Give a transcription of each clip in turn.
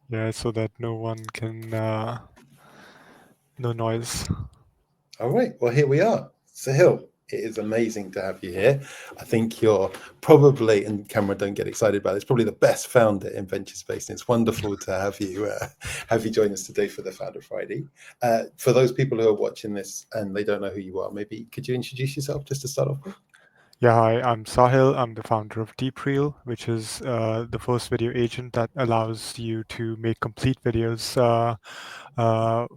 Yeah, so that no one can, no noise. All right, well, here we are. Sahil, it is amazing to have you here. I think you're probably, and Cameron, don't get excited about it, it's probably the best founder in venture space. And it's wonderful to have you join us today for the Founder Friday. For those people who are watching this and they don't know who you are, maybe could you introduce yourself just to start off with? Yeah, hi, I'm Sahil. I'm the founder of DeepReel, which is the first video agent that allows you to make complete videos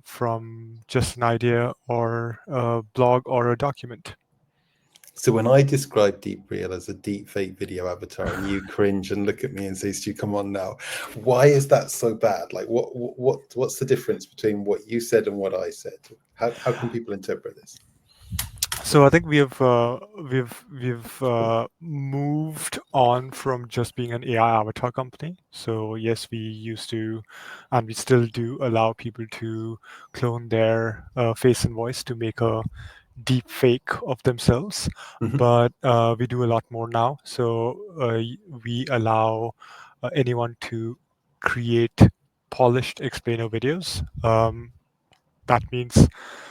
from just an idea or a blog or a document. So when I describe DeepReel as a deep fake video avatar, and you cringe and look at me and say, "Stu, come on now, why is that so bad? Like, what's the difference between what you said and what I said? How can people interpret this?" So I think we've moved on from just being an AI avatar company. So yes, we used to, and we still do allow people to clone their face and voice to make a deep fake of themselves, Mhm. but we do a lot more now. So we allow anyone to create polished explainer videos. That means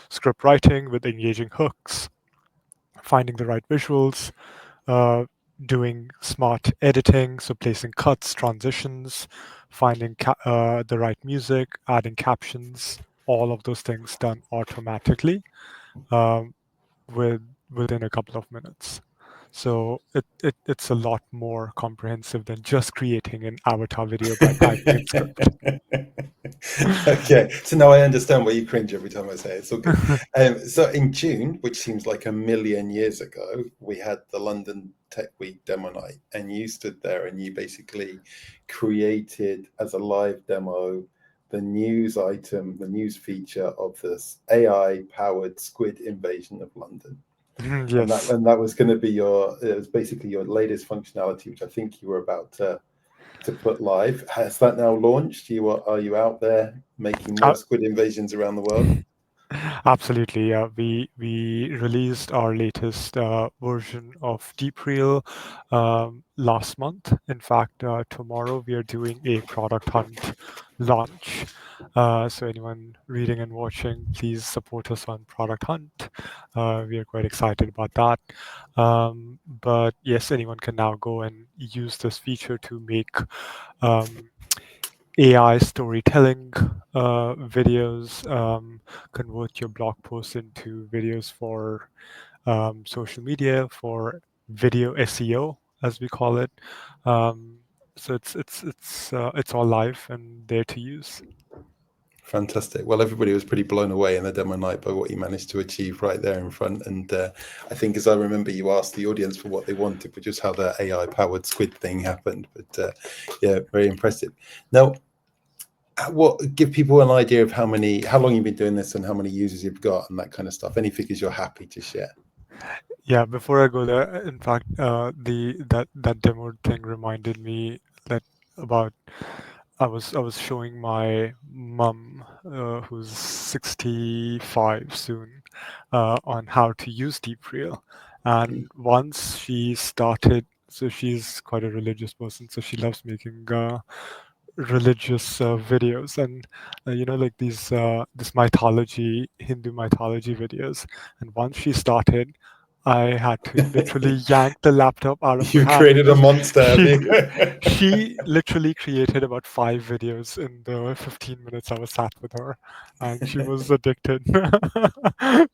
script writing with engaging hooks, finding the right visuals, uh, doing smart editing, so placing cuts, transitions, finding the right music, adding captions, all of those things done automatically. Um, with within a couple of minutes. So it's a lot more comprehensive than just creating an avatar video by typing in script. Okay, so now I understand why you cringe every time I say it. It's all good. So in June, which seems like a million years ago, we had the London Tech Week demo night, and you stood there and you basically created as a live demo the news item, the news feature of this AI-powered squid invasion of London. And that Yes. and that was going to be it was basically your latest functionality, which I think you were about to put live. Has that now launched? Are you out there making Uh, more squid invasions around the world? Absolutely. Yeah. We released our latest version of DeepReel last month. In fact, tomorrow we are doing a product hunt launch. So anyone reading and watching, please support us on Product Hunt. We are quite excited about that. But yes, anyone can now go and use this feature to make um, AI storytelling videos, convert your blog posts into videos for social media, for video SEO, as we call it. Um, so it's all live and there to use. Fantastic. Well, everybody was pretty blown away in the demo night by what you managed to achieve right there in front. And I think, as I remember, you asked the audience for what they wanted, which is how the AI-powered squid thing happened. But yeah, very impressive. Now, give people an idea of how long you've been doing this and how many users you've got and that kind of stuff. Any figures you're happy to share? Yeah, before I go there, in fact, that demo thing reminded me that about I was showing my mum, who's 65 soon, on how to use DeepReel, and once she started, so she's quite a religious person, so she loves making religious videos, and like these this mythology, Hindu mythology videos, and once she started, I had to literally yank the laptop out of her You hand created a because monster, have she you? she literally created about 5 videos in the 15 minutes I was sat with her, and she was addicted.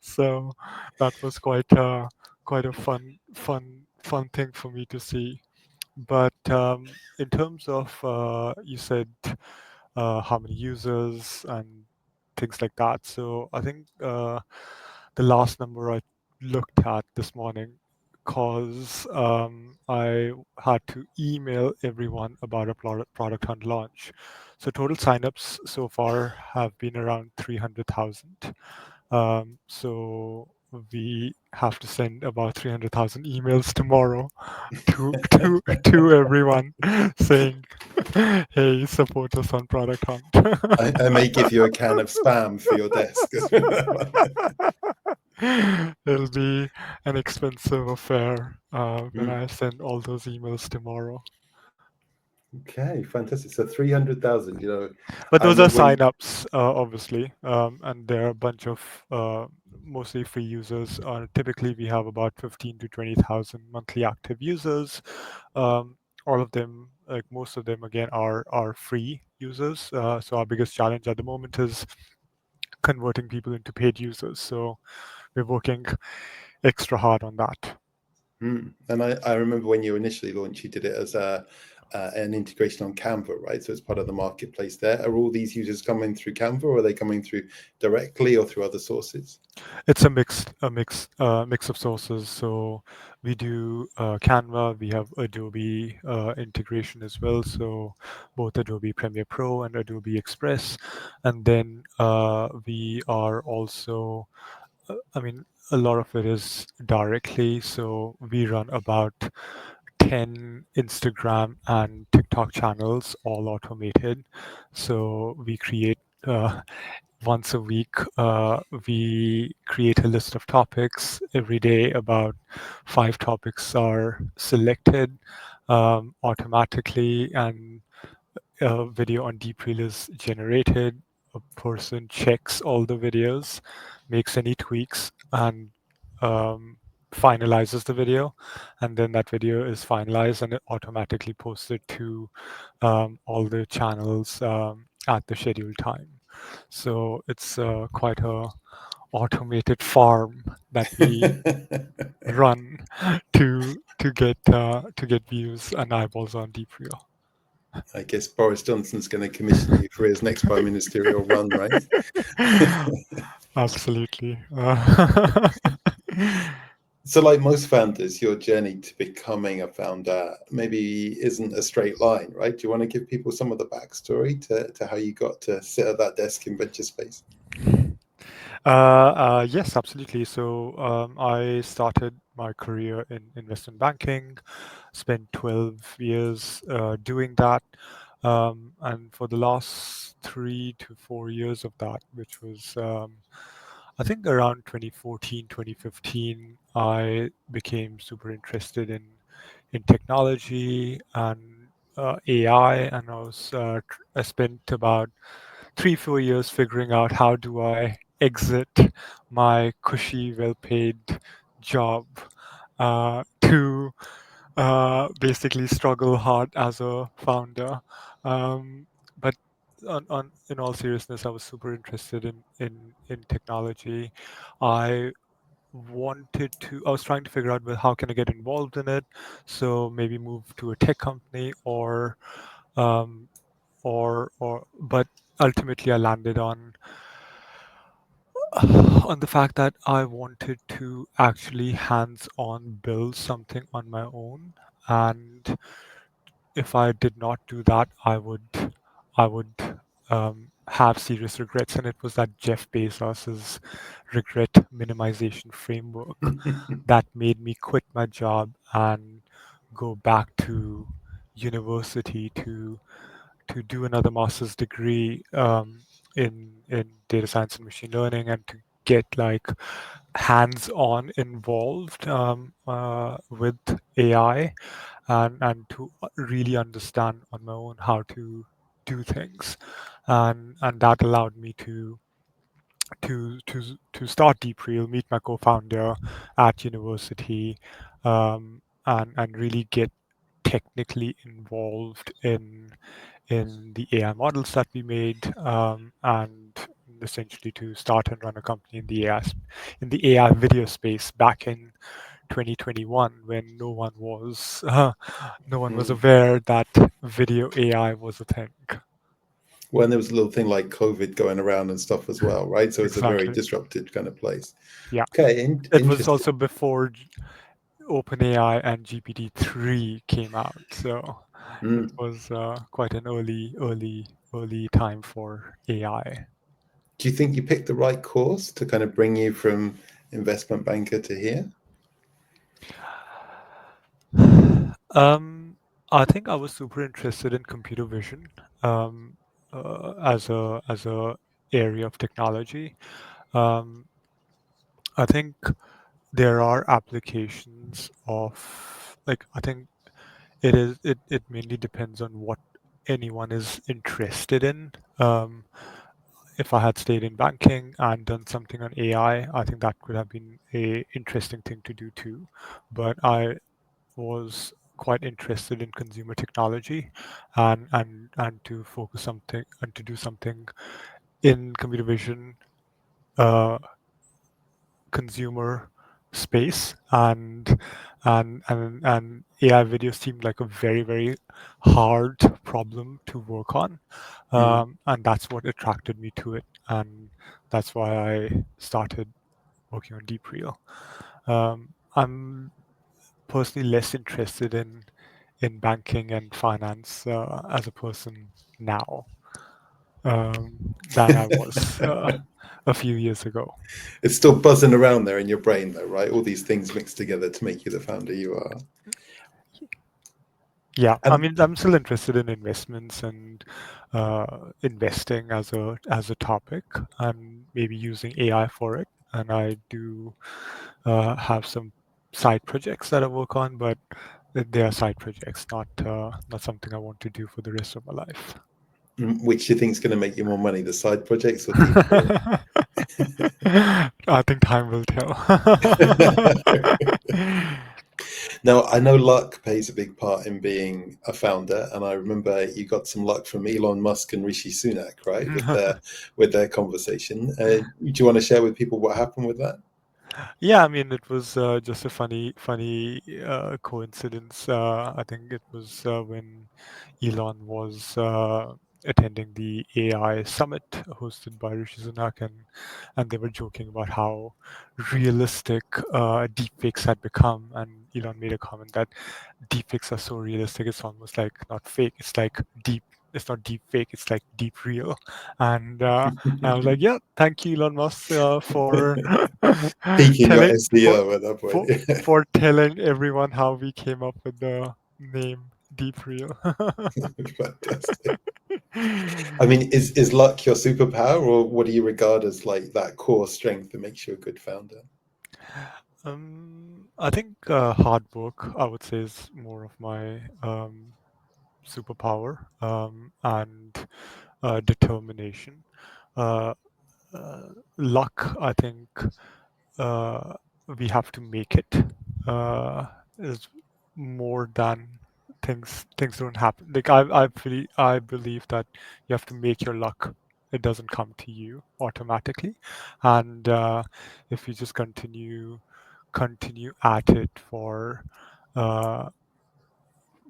So that was quite a fun thing for me to see. But in terms of, you said how many users and things like that. So I think the last number I looked at this morning, because I had to email everyone about a product hunt launch. So total signups so far have been around 300,000. So we have to send about 300,000 emails tomorrow to everyone saying, "Hey, support us on Product Hunt." I may give you a can of spam for your desk. It'll be an expensive affair when Mm. I send all those emails tomorrow. Okay, fantastic. So 300,000, But I those are remember when signups, obviously, and there are a bunch of mostly free users. Typically, we have about 15 to 20,000 monthly active users. Um, all of them, like most of them, again, are free users. So our biggest challenge at the moment is converting people into paid users. So we're working extra hard on that. And I remember when you initially launched, you did it as an integration on Canva, right? So it's part of the marketplace there. Are all these users coming through Canva, or are they coming through directly or through other sources? It's mix of sources. So we do Canva, we have Adobe integration as well. So both Adobe Premiere Pro and Adobe Express, and then we are also, I mean, a lot of it is directly. So we run about 10 Instagram and TikTok channels, all automated. So we create once a week, we create a list of topics. Every day, about 5 topics are selected automatically, and a video on DeepReel is generated. A person checks all the videos, makes any tweaks, and um, finalizes the video. And then that video is finalized and it automatically posted to all the channels at the scheduled time. So it's quite a automated farm that we run to get views and eyeballs on DeepReel. I guess Boris Johnson's going to commission you for his next prime ministerial run, right? Absolutely. So, like most founders, your journey to becoming a founder maybe isn't a straight line, right? Do you want to give people some of the backstory to how you got to sit at that desk in venture space? Yes, absolutely. So I started my career in investment banking, spent 12 years doing that. And for the last 3 to 4 years of that, which was, I think, around 2014, 2015, I became super interested in technology and AI. And I spent about 3, 4 years figuring out how do I exit my cushy, well-paid job to basically struggle hard as a founder. But in all seriousness, I was super interested in technology. I I was trying to figure out, well, how can I get involved in it? So maybe move to a tech company um, but ultimately I landed on the fact that I wanted to actually hands-on build something on my own. And if I did not do that, I would have serious regrets. And it was that Jeff Bezos's regret minimization framework that made me quit my job and go back to university to do another master's degree in data science and machine learning, and to get like hands-on involved with AI, and to really understand on my own how to do things, and that allowed me to start DeepReel, meet my co-founder at university, and really get technically involved in the AI models that we made, and essentially to start and run a company in the AI video space back in 2021, when no one was Mm. aware that video AI was a thing. When there was a little thing like COVID going around and stuff as well, right? So it's a very Exactly. disrupted kind of place. Yeah. Okay, It was interesting. also before OpenAI and GPT-3 came out, so it Mm. was quite an early time for AI. Do you think you picked the right course to kind of bring you from investment banker to here? Um, I think I was super interested in computer vision um, as a area of technology. Um, I think there are applications of, like, I think it mainly depends on what anyone is interested in. If I had stayed in banking and done something on I think that could have been a interesting thing to do too. But I was quite interested in consumer technology and to focus something and to do something in computer vision uh, consumer space and AI video seemed like a very hard problem to work on, Mm. and that's what attracted me to it, and that's why I started working on DeepReel. I'm personally less interested in banking and finance as a person now than I was a few years ago. It's still buzzing around there in your brain, though, right? All these things mixed together to make you the founder you are. Yeah, I And mean, I'm still interested in investments and investing as a topic, and maybe using AI for it. And I do have some side projects that I work on, but they are side projects, not something I want to do for the rest of my life. which do you think is going to make you more money, the side projects or deep real? I think time will tell. Now, I know luck plays a big part in being a founder, and I remember you got some luck from Elon Musk and Rishi Sunak, right, with their conversation. Do you want to share with people what happened with that? Yeah, I mean, it was just a funny coincidence. I think it was when Elon was attending the AI summit hosted by Rishi Sunak, and they were joking about how realistic deepfakes had become. And Elon made a comment that deepfakes are so realistic, it's almost like not fake. It's like deep. It's not deep fake. It's like deep real. And I was like, yeah, thank you, Elon Musk, for Peaking your telling for SEO at that point. for for telling everyone how we came up with the name DeepReel. Fantastic. I mean, is luck your superpower, or what do you regard as like that core strength that makes you a good founder? I think hard work, I would say, is more of my superpower, and determination. Uh, Luck, I think, uh, we have to make it. Uh, is more than things don't happen. Like I believe that you have to make your luck. It doesn't come to you automatically, and if you just continue at it uh,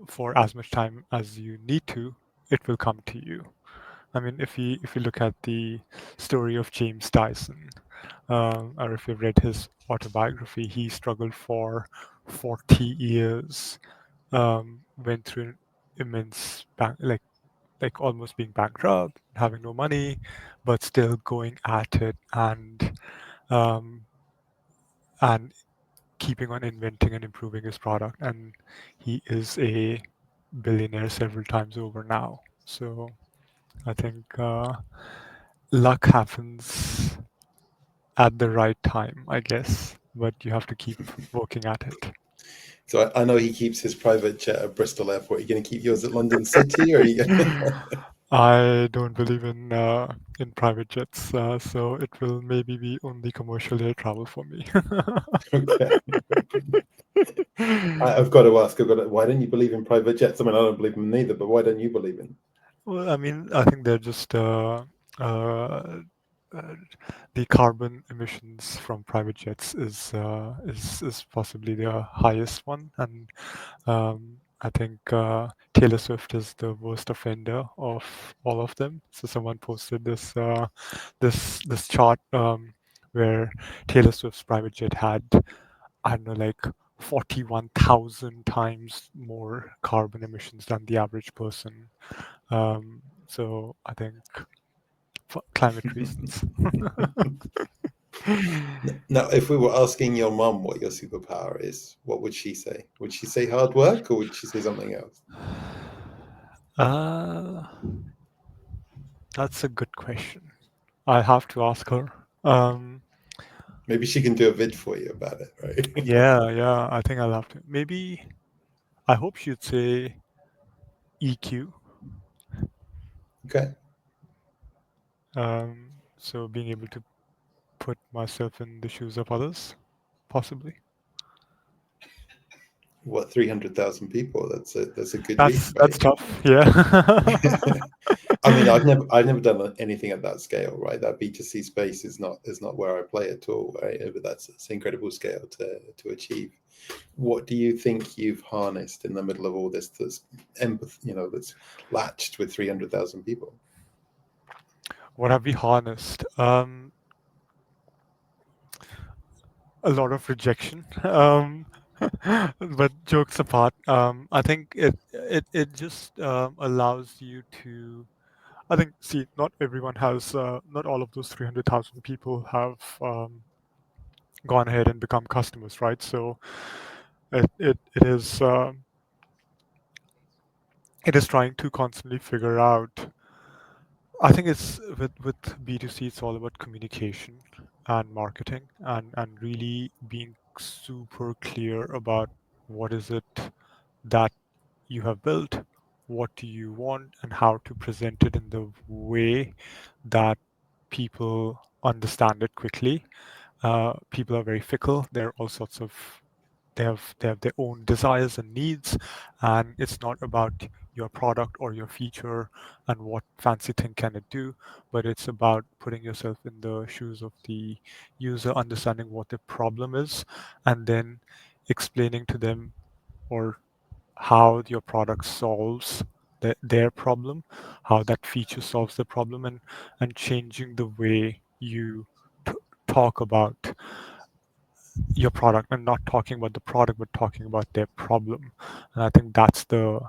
for as much time as you need to, it will come to you. I mean, if you look at the story of James Dyson, or if you've read his autobiography, he struggled for 40 years, went through an immense like almost being bankrupt, having no money, but still going at it um, and keeping on inventing and improving his product. And he is a billionaire several times over now. So I think luck happens at the right time, I guess, but you have to keep working at it. So I know he keeps his private jet at Bristol Airport. Are you going to keep yours at London City, or are you? I don't believe in private jets, so it will maybe be only commercial air travel for me. Okay. I've got to ask. Why don't you believe in private jets? I mean, I don't believe in them neither, but why don't you believe in Well, I mean, I think they're just uh, the carbon emissions from private jets is possibly the highest one, and I think Taylor Swift is the worst offender of all of them. So someone posted this chart where Taylor Swift's private jet had, I don't know, like 41,000 times more carbon emissions than the average person. So I think for climate reasons. Now, if we were asking your mum what your superpower is, what would she say? Would she say hard work, or would she say something else? Uh, that's a good question. I have to ask her. Um, Maybe she can do a vid for you about it, right? yeah, I think I'll have to. Maybe I hope she'd say EQ. Okay. So being able to put myself in the shoes of others, possibly. What, 300,000 people? That's a good leap, That's right? tough. Yeah. I mean, I've never done anything at that scale, right? That B2C space is not where I play at all, right? But that's an incredible scale to achieve. What do you think you've harnessed in the middle of all this that's that's latched with 300,000 people? What have we harnessed? A lot of rejection. But jokes apart, I think it just allows you to. I think, see, not everyone has, not all of those 300,000 people have gone ahead and become customers, right? So it is trying to constantly figure out. I think it's with B2C, it's all about communication and marketing, and really being super clear about what is it that you have built, what do you want, and how to present it in the way that people understand it quickly. People are very fickle. There are all sorts of they have their own desires and needs, and it's not about your product or your feature and what fancy thing can it do, but it's about putting yourself in the shoes of the user, understanding what the problem is, and then explaining to them or how your product solves their problem, how that feature solves the problem, and changing the way you t- talk about your product and not talking about the product but talking about their problem. And I think that's the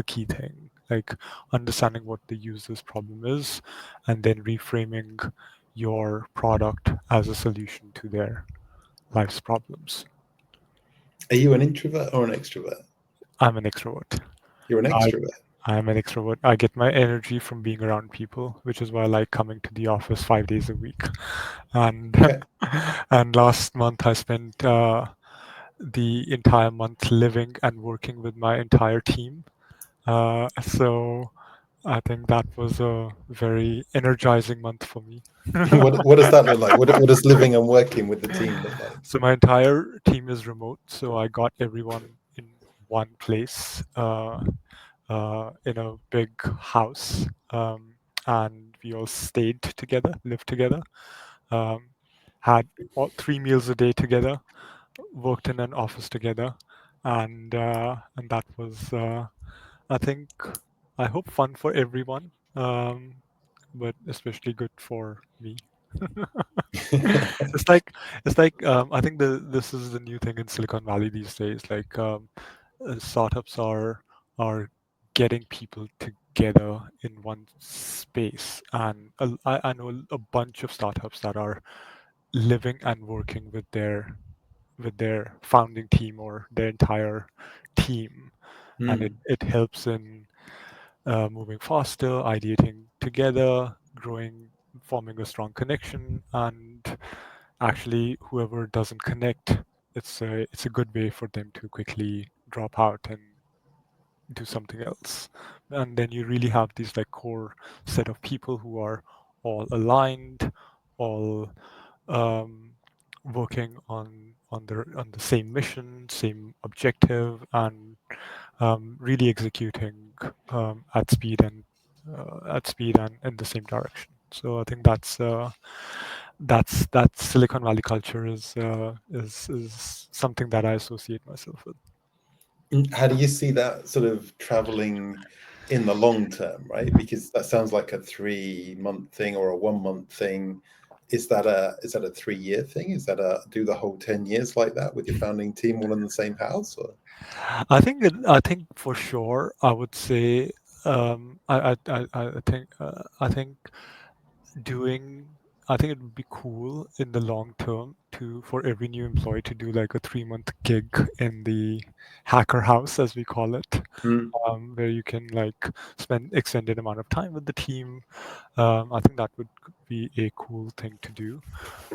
key thing, like understanding what the user's problem is and then reframing your product as a solution to their life's problems. Are you an introvert or an extrovert? I'm an extrovert. You're an I extrovert. I'm an extrovert. I get my energy from being around people, which is why I like coming to the office 5 days a week. And Okay. and last month I spent the entire month living and working with my entire team. So I think that was a very energizing month for me. What does that look like? What does living and working with the team look like? So my entire team is remote, so I got everyone in one place. In a big house, and we all stayed together, lived together, um, had all 3 meals a day together, worked in an office together, and that was, I think, I hope fun for everyone, but especially good for me. It's like I think this is the new thing in Silicon Valley these days. Like startups are getting people together in one space, and I know a bunch of startups that are living and working with their founding team or their entire team, and it Hmm. it helps in moving faster, ideating together, growing, forming a strong connection, and actually whoever doesn't connect, it's a good way for them to quickly drop out and do something else. And then you really have these like core set of people who are all aligned, all um, working on the same mission, same objective, and really executing at speed and in the same direction. So I think that Silicon Valley culture is something that I associate myself with. How do you see that sort of traveling in the long term, right? Because that sounds like a 3 month thing or a 1 month thing. Is that a 3 year thing? Is that a do the whole 10 years like that with your founding team all in the same house? Or I think for sure I would say I think doing I think it would be cool in the long term to for every new employee to do like a 3 month gig in the hacker house, as we call it, Hmm. where you can like spend extended amount of time with the team. I think that would be a cool thing to do.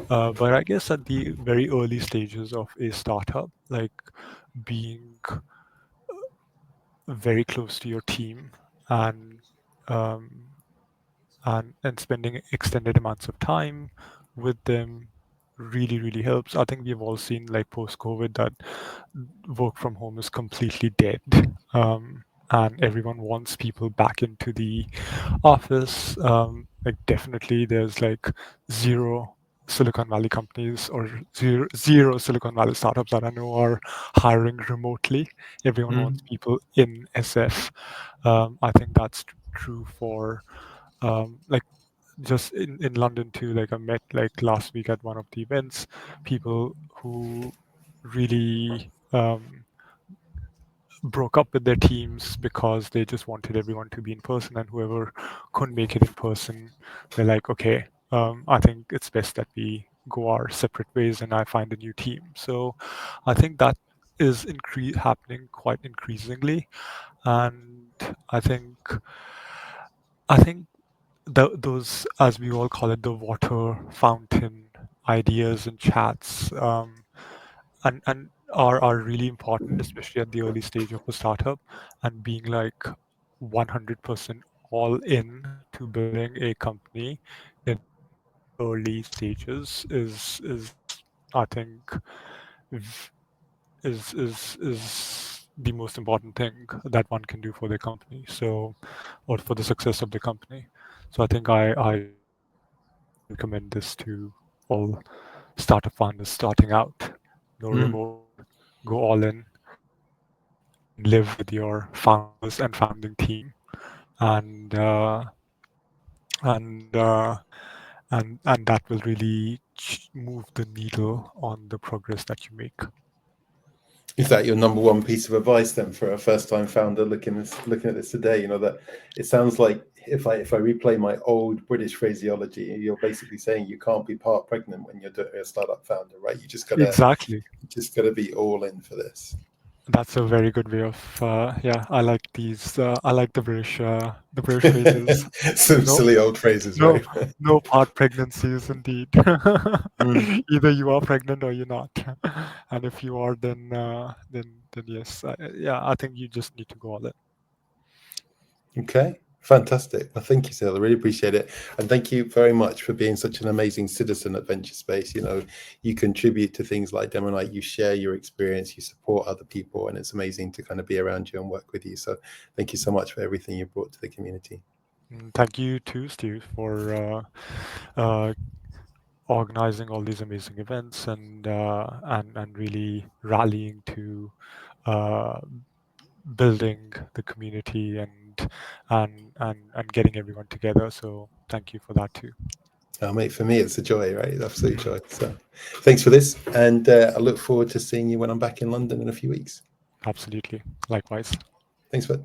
But I guess at the very early stages of a startup, like being very close to your team and um, and spending extended amounts of time with them really helps. I think we've all seen, like, post COVID, that work from home is completely dead. And everyone wants people back into the office. Like, definitely there's like zero Silicon Valley companies, or zero Silicon Valley startups that I know are hiring remotely. Everyone wants Mm. people in SF. I think that's true for, like, just in London too. Like, I met, like, last week at one of the events, people who really broke up with their teams because they just wanted everyone to be in person, and whoever couldn't make it in person, they're like, okay, I think it's best that we go our separate ways and I find a new team. So I think that is happening quite increasingly. And I think those, as we all call it, the water fountain ideas and chats, and are really important, especially at the early stage of a startup. And being like 100% all in to building a company in the early stages is I think v- is the most important thing that one can do for their company. So, or for the success of the company. So I think I really recommend this to all startup founders starting out. No Mm. remote, go all in, and live with your founders and founding team, and and uh, and that will really move the needle on the progress that you make. Is that your number one piece of advice then for a first-time founder looking at this today? That it sounds like if I replay my old British phraseology, you're basically saying you can't be part pregnant when you're doing a startup founder, right? Exactly. You just gotta be all in for this. That's a very good way of, yeah. I like these. I like the British phrases. Some No, silly old phrases, no, right? no part pregnancies, indeed. Mm. Either you are pregnant or you're not. And if you are, then yes, yeah. I think you just need to go all in. Okay, fantastic. Well, thank you, Sahil. I really appreciate it. And thank you very much for being such an amazing citizen at Venture Space. You contribute to things like Demo Night, you share your experience, you support other people, and it's amazing to kind of be around you and work with you. So thank you so much for everything you brought to the community. Thank you too, Steve, for uh, organizing all these amazing events, and really rallying to uh, building the community, and getting everyone together. So thank you for that too. Oh, mate, for me, it's a joy, right? Absolute joy. So thanks for this. And I look forward to seeing you when I'm back in London in a few weeks. Absolutely. Likewise. Thanks for